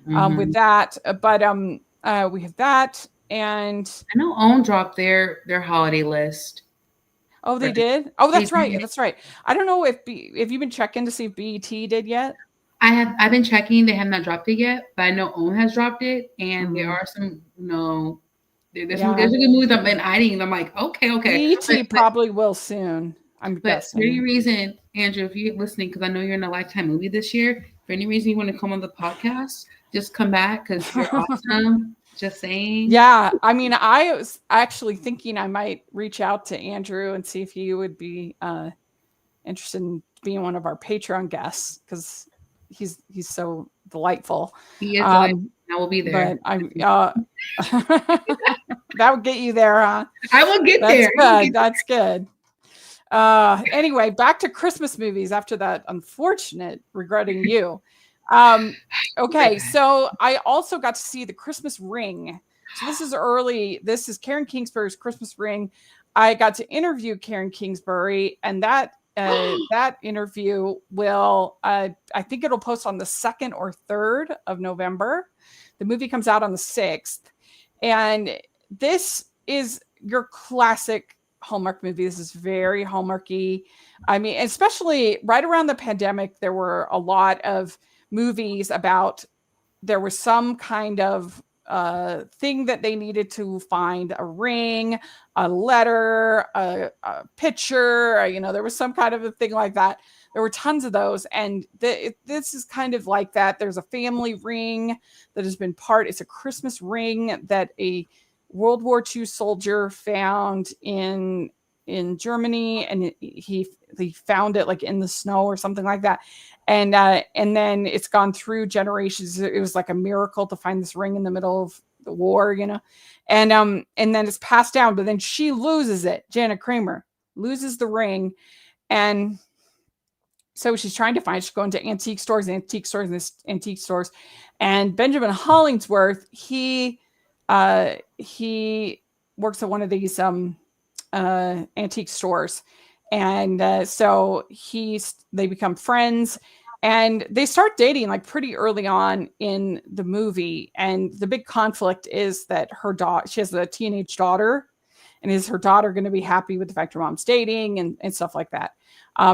Speaker 1: with that. But we have that. And
Speaker 2: I know OWN dropped their holiday list.
Speaker 1: Oh, they did? Oh, that's right. That's right. I don't know if you've been checking to see if BET did yet.
Speaker 2: I've been checking. They have not dropped it yet, but I know OWN has dropped it, and there are some there's some good movies I've been eyeing. And I'm like, okay.
Speaker 1: BET probably will soon. I'm guessing.
Speaker 2: For any reason, Andrew, if you're listening, because I know you're in a Lifetime movie this year, for any reason you want to come on the podcast, just come back because you're awesome. Just saying.
Speaker 1: Yeah, I mean, I was actually thinking I might reach out to Andrew and see if he would be interested in being one of our Patreon guests because he's so delightful.
Speaker 2: He is delightful. I will be there.
Speaker 1: But that would get you there, huh?
Speaker 2: I will get there.
Speaker 1: Good. That's good. Anyway, back to Christmas movies after that unfortunate regretting you. Okay, so I also got to see The Christmas Ring. So this is early. This is Karen Kingsbury's Christmas Ring. I got to interview Karen Kingsbury, and that interview will, I think it'll post on the 2nd or 3rd of November. The movie comes out on the 6th. And this is your classic Hallmark movie. This is very Hallmarky. I mean, especially right around the pandemic, there were a lot of movies about there was some kind of thing that they needed to find, a ring, a letter, a picture, there was some kind of a thing like that. There were tons of those. And this is kind of like that. There's a family ring that has been it's a Christmas ring that a World War II soldier found in Germany, and he found it like in the snow or something like that. And then it's gone through generations. It was like a miracle to find this ring in the middle of the war, and then it's passed down, but then she loses it. Janet Kramer loses the ring. And so she's trying to find, she's going to antique stores, and Benjamin Hollingsworth, he works at one of these antique stores. And so they become friends, and they start dating like pretty early on in the movie. And the big conflict is that she has a teenage daughter, and is her daughter going to be happy with the fact her mom's dating and stuff like that.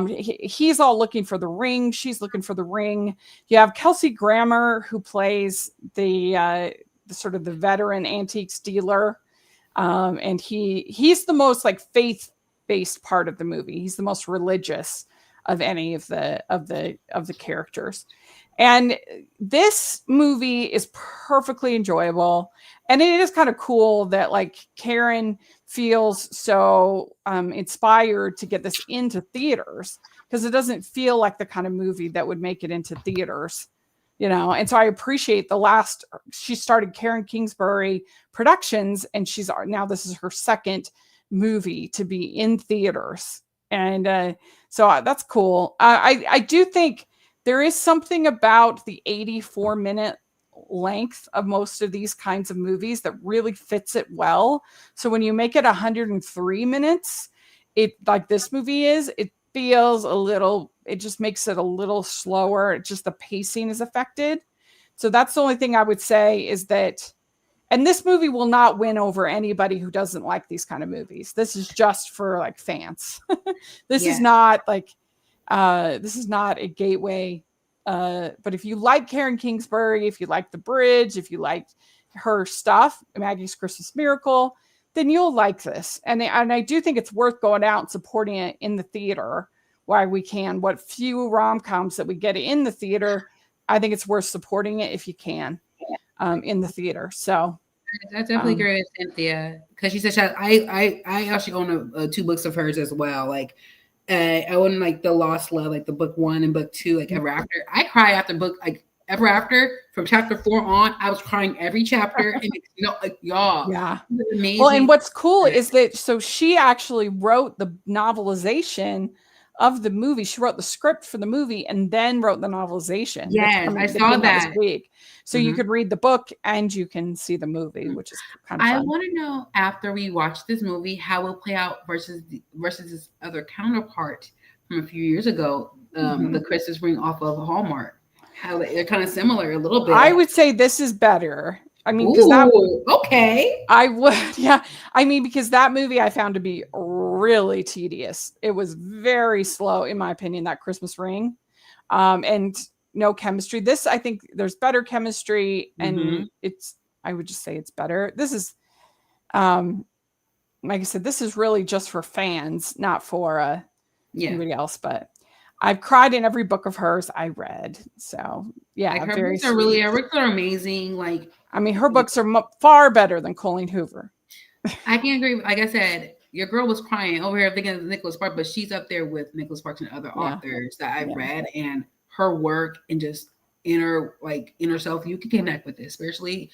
Speaker 1: He's all looking for the ring. She's looking for the ring. You have Kelsey Grammer, who plays the sort of the veteran antiques dealer. And he's the most like faith-based part of the movie. He's the most religious of any of the characters. And this movie is perfectly enjoyable. And it is kind of cool that like Karen feels so inspired to get this into theaters, because it doesn't feel like the kind of movie that would make it into theaters, And so I appreciate she started Karen Kingsbury Productions, and this is her second movie to be in theaters. And so that's cool. I do think there is something about the 84-minute length of most of these kinds of movies that really fits it well. So when you make it 103 minutes, like this movie is, it feels it just makes it a little slower. Just the pacing is affected. So that's the only thing I would say is that, and this movie will not win over anybody who doesn't like these kind of movies. This is just for like fans. This is not a gateway. But if you like Karen Kingsbury, if you like The Bridge, if you like her stuff, Maggie's Christmas Miracle, then you'll like this. And I do think it's worth going out and supporting it in the theater while we can. What few rom-coms that we get in the theater, I think it's worth supporting it if you can in the theater. So
Speaker 2: I definitely agree with Cynthia, because she said I actually own 2 books of hers as well. Like I own like The Lost Love, like the book 1 and book 2, like Ever After. I cry after book like Ever After from chapter 4 on. I was crying every chapter, and y'all,
Speaker 1: yeah,
Speaker 2: amazing.
Speaker 1: Well, and what's cool is that she actually wrote the novelization of the movie. She wrote the script for the movie and then wrote the novelization
Speaker 2: Yes, I
Speaker 1: that
Speaker 2: saw
Speaker 1: came out this
Speaker 2: that.
Speaker 1: week. So you could read the book and you can see the movie, which is kind of
Speaker 2: I
Speaker 1: fun.
Speaker 2: want to know, after we watch this movie, how it will play out versus this other counterpart from a few years ago, the Christmas ring off of Hallmark. How they're kind of similar a little bit.
Speaker 1: I would say this is better. I mean, because
Speaker 2: Ooh, okay.
Speaker 1: I would, yeah. I mean, because that movie I found to be really tedious. It was very slow, in my opinion, that Christmas ring. And no chemistry. This, I think there's better chemistry, and I would just say it's better. This is, like I said, this is really just for fans, not for anybody else. But I've cried in every book of hers I read. So yeah,
Speaker 2: like her
Speaker 1: very
Speaker 2: books are
Speaker 1: sweet.
Speaker 2: her books are amazing. Like,
Speaker 1: I mean, her books are far better than Colleen Hoover.
Speaker 2: I can't agree. Like I said, your girl was crying over here thinking of Nicholas Sparks, but she's up there with Nicholas Sparks and other authors that I've read, and her work and just inner self, you can connect with it, especially,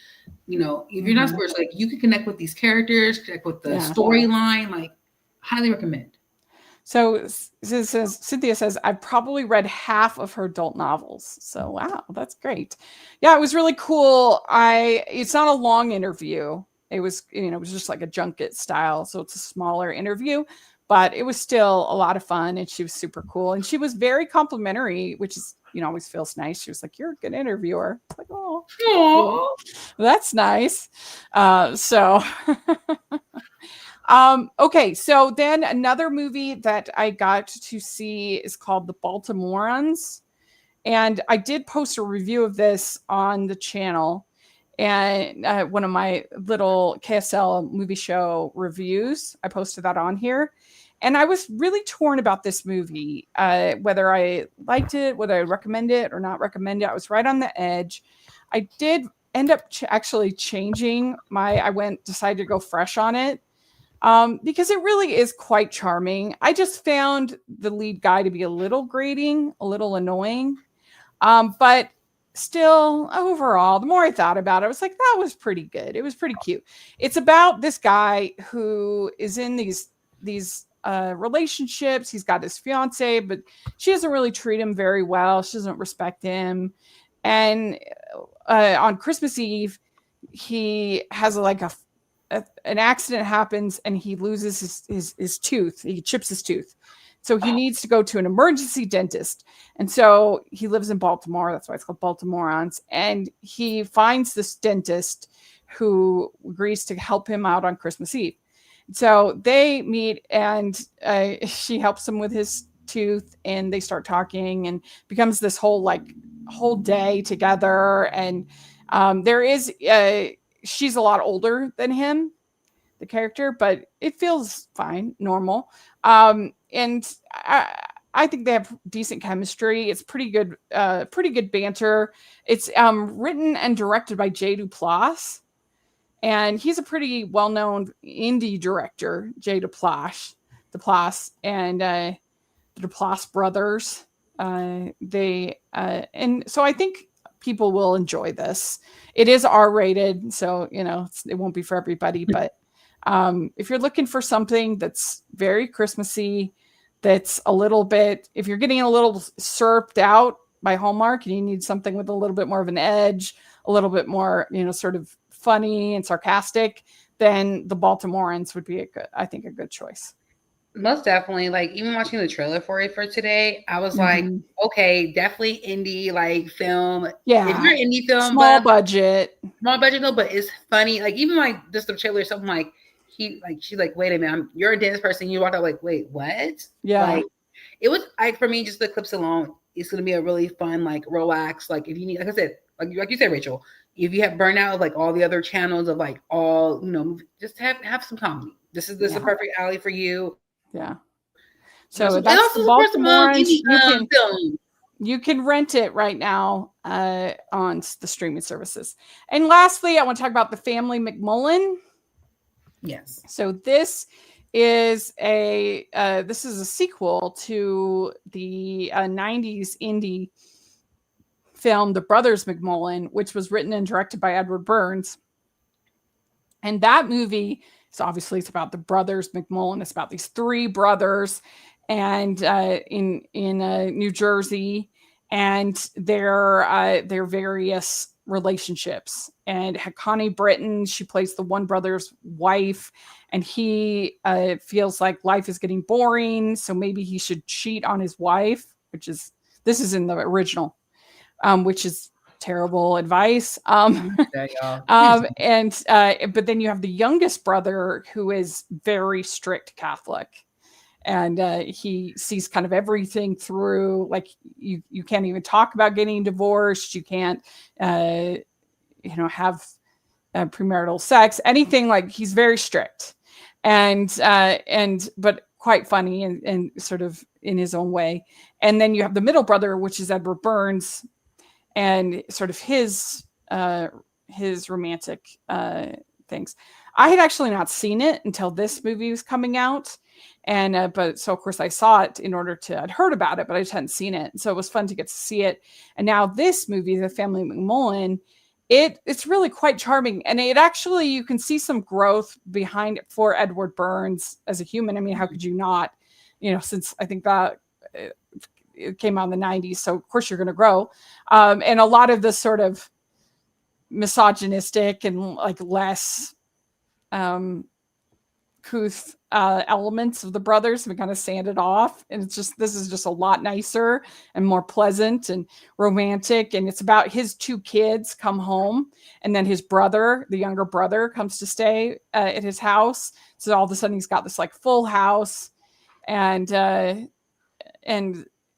Speaker 2: if you're not spiritual, like you can connect with these characters, connect with the storyline, like highly recommend.
Speaker 1: So Cynthia says, I've probably read half of her adult novels. So wow, that's great. Yeah, it was really cool. It's not a long interview. It was, it was just like a junket style. So it's a smaller interview, but it was still a lot of fun. And she was super cool. And she was very complimentary, which is, always feels nice. She was like, you're a good interviewer. It's like, oh, well, that's nice. Okay, so then another movie that I got to see is called The Baltimoreans. And I did post a review of this on the channel, and one of my little KSL movie show reviews. I posted that on here. And I was really torn about this movie, whether I liked it, whether I recommend it or not recommend it. I was right on the edge. I did end up actually changing decided to go fresh on it. Because it really is quite charming. I just found the lead guy to be a little grating, a little annoying. But still, overall, the more I thought about it, I was like, that was pretty good. It was pretty cute. It's about this guy who is in these relationships. He's got his fiance, but she doesn't really treat him very well. She doesn't respect him. And on Christmas Eve, he has an accident happens and he loses his tooth. He chips his tooth. So he needs to go to an emergency dentist. And so he lives in Baltimore. That's why it's called Baltimoreans. And he finds this dentist who agrees to help him out on Christmas Eve. So they meet, and she helps him with his tooth, and they start talking, and becomes this whole day together. And there is she's a lot older than him, the character, but it feels fine, normal. And I think they have decent chemistry. It's pretty good banter. It's written and directed by Jay Duplass, and he's a pretty well-known indie director, Jay Duplass, and the Duplass brothers. And so I think people will enjoy this. It is R-rated, so it won't be for everybody. But if you're looking for something that's very Christmassy, that's a little bit, if you're getting a little syruped out by Hallmark and you need something with a little bit more of an edge, a little bit more, sort of funny and sarcastic, then The Baltimoreans would be a good choice.
Speaker 2: Most definitely. Like, even watching the trailer for it for today, I was like, okay, definitely indie film.
Speaker 1: Yeah,
Speaker 2: if you're indie film,
Speaker 1: small budget,
Speaker 2: no, but it's funny. Like, even just the trailer, something like she's like, wait a minute, you're a dance person. You walked out like, wait, what?
Speaker 1: Yeah,
Speaker 2: it was for me, just the clips alone, it's gonna be a really fun, relax. If you need, like I said, like you said, Rachel, if you have burnout of all the other channels of all, just have some comedy. This is a perfect alley for you.
Speaker 1: Yeah. So that's the Baltimoreans. You can rent it right now on the streaming services. And lastly, I want to talk about The Family McMullen.
Speaker 2: Yes.
Speaker 1: So this is a sequel to the 90s indie film The Brothers McMullen, which was written and directed by Edward Burns. And that movie, so obviously it's about the brothers McMullen. It's about these three brothers, and in New Jersey, and their various relationships. And Connie Britton, she plays the one brother's wife, and he feels like life is getting boring, so maybe he should cheat on his wife, which is this is in the original, which is terrible advice. And but then you have the youngest brother who is very strict Catholic, and he sees kind of everything through. Like you can't even talk about getting divorced. You can't have premarital sex, anything. Like he's very strict, and but quite funny and sort of in his own way. And then you have the middle brother, which is Edward Burns, and sort of his romantic things. I had actually not seen it until this movie was coming out, and but so of course I saw it in order to I'd heard about it, but I just hadn't seen it, so it was fun to get to see it. And now this movie, The Family McMullen, it's really quite charming, and it actually you can see some growth behind it for Edward Burns as a human. I mean, how could you not? Since I think that it came out in the 90s, so of course you're going to grow. And a lot of the sort of misogynistic and like less couth elements of the brothers have kind of sanded off, and this is just a lot nicer and more pleasant and romantic. And it's about his two kids come home, and then his brother, the younger brother, comes to stay at his house. So all of a sudden he's got this like full house, and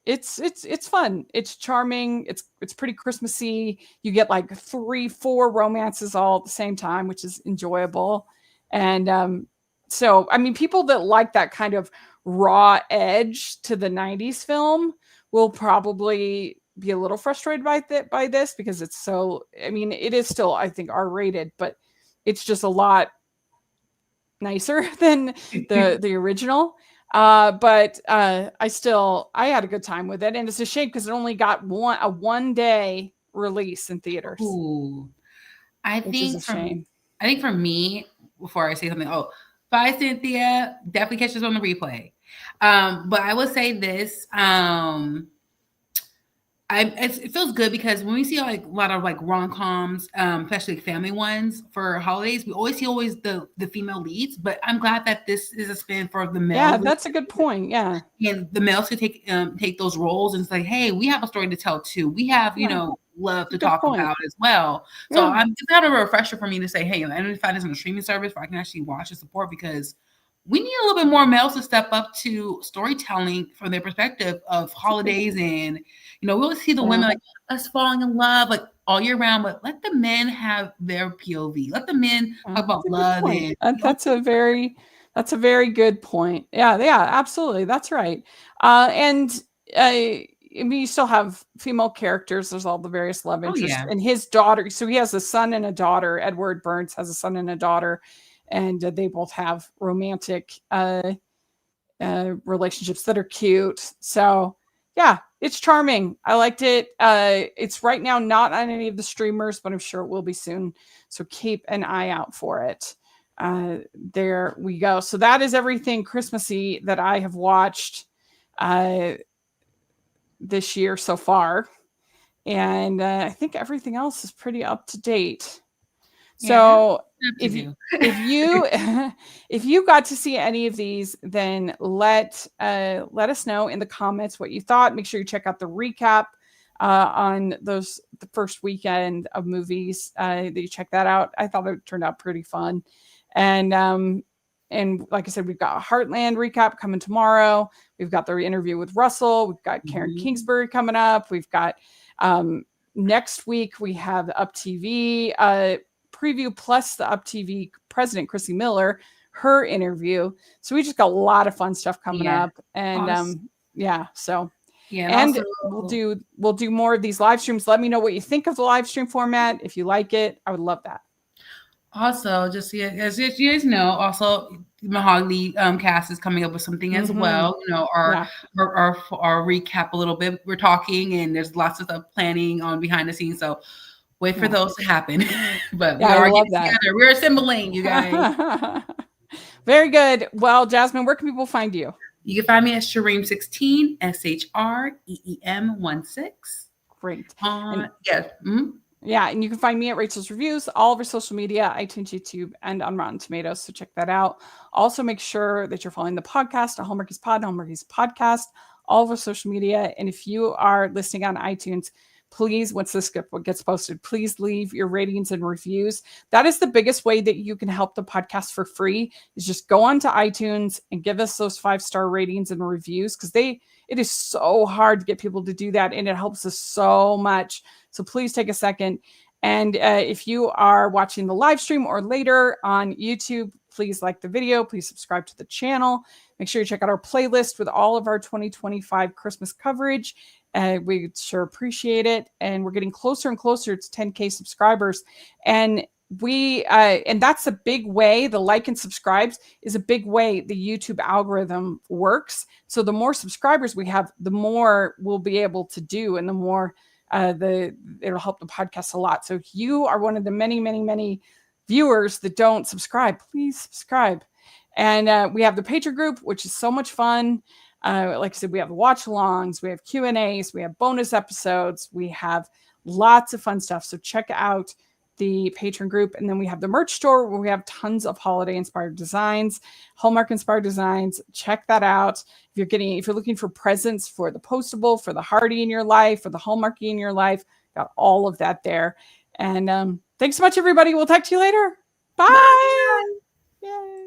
Speaker 1: it's fun. It's charming. It's pretty Christmassy. You get like 3-4 romances all at the same time, which is enjoyable. And so, I mean, people that like that kind of raw edge to the 90s film will probably be a little frustrated by this, because it's so, I mean, it is still, I think, R-rated, but it's just a lot nicer than the original. But I had a good time with it, and it's a shame because it only got a 1-day release in theaters.
Speaker 2: Ooh. I think for me, before I say something, bye Cynthia, definitely catch us on the replay. But I will say this, it feels good because when we see like a lot of like rom-coms, especially like family ones for holidays, we always see the female leads. But I'm glad that this is a spin for the male.
Speaker 1: Yeah, that's a good point. Yeah,
Speaker 2: and the males who take those roles and say, hey, we have a story to tell too. We have love to talk about as well. So it's kind of a refresher for me to say, hey, I don't find this on a streaming service where I can actually watch and support, because we need a little bit more males to step up to storytelling from their perspective of holidays. And, we always see the women like us falling in love like all year round, but let the men have their POV. Let the men talk about love. And
Speaker 1: that's a very good point. Yeah, absolutely. That's right. And I mean, you still have female characters. There's all the various love interests, and his daughter. So he has a son and a daughter. Edward Burns has a son and a daughter, and they both have romantic relationships that are cute. So yeah, it's charming. I liked it. It's right now not on any of the streamers, but I'm sure it will be soon. So keep an eye out for it. There we go. So that is everything Christmassy that I have watched this year so far. And I think everything else is pretty up to date. So if you got to see any of these, then let us know in the comments what you thought. Make sure you check out the recap on the first weekend of movies. That you check that out. I thought it turned out pretty fun. And like I said, we've got a Heartland recap coming tomorrow. We've got the interview with Russell. We've got Karen Kingsbury coming up. We've got next week we have Up TV preview, plus the Up TV president, Chrissy Miller, her interview. So we just got a lot of fun stuff coming up. And awesome. And also, we'll do more of these live streams. Let me know what you think of the live stream format. If you like it, I would love that.
Speaker 2: Also, just as you guys know, also Mahogany cast is coming up with something as well. Our recap a little bit. We're talking, and there's lots of stuff planning on behind the scenes. So wait for those to happen. But we are getting together. We're assembling, you guys.
Speaker 1: Very good. Well, Jasmine, where can people find you?
Speaker 2: You can find me at Shreem16, SHREEM16.
Speaker 1: Great.
Speaker 2: On
Speaker 1: And
Speaker 2: yeah. Mm-hmm.
Speaker 1: yeah, and you can find me at Rachel's Reviews, all of our social media, iTunes, YouTube, and on Rotten Tomatoes. So check that out. Also, make sure that you're following the podcast, a Hallmarkies Pod, Hallmarkies Podcast, all of our social media. And if you are listening on iTunes, please, once this gets posted, please leave your ratings and reviews. That is the biggest way that you can help the podcast for free. Is just go onto iTunes and give us those 5-star ratings and reviews, because it is so hard to get people to do that, and it helps us so much. So please take a second. And if you are watching the live stream or later on YouTube, please like the video. Please subscribe to the channel. Make sure you check out our playlist with all of our 2025 Christmas coverage. We sure appreciate it. And we're getting closer and closer to 10K subscribers. And and that's a big way. The like and subscribes is a big way the YouTube algorithm works. So the more subscribers we have, the more we'll be able to do, and the more it'll help the podcast a lot. So if you are one of the many, many, many viewers that don't subscribe, please subscribe. And we have the Patreon group, which is so much fun. Like I said, we have watch alongs, we have Q&As, we have bonus episodes, we have lots of fun stuff. So check out the Patreon group. And then we have the merch store where we have tons of holiday inspired designs, Hallmark inspired designs. Check that out. If you're looking for presents for the postable, for the Hardy in your life, for the Hallmarky in your life, got all of that there. And thanks so much, everybody. We'll talk to you later. Bye.
Speaker 2: Bye.
Speaker 1: Yay.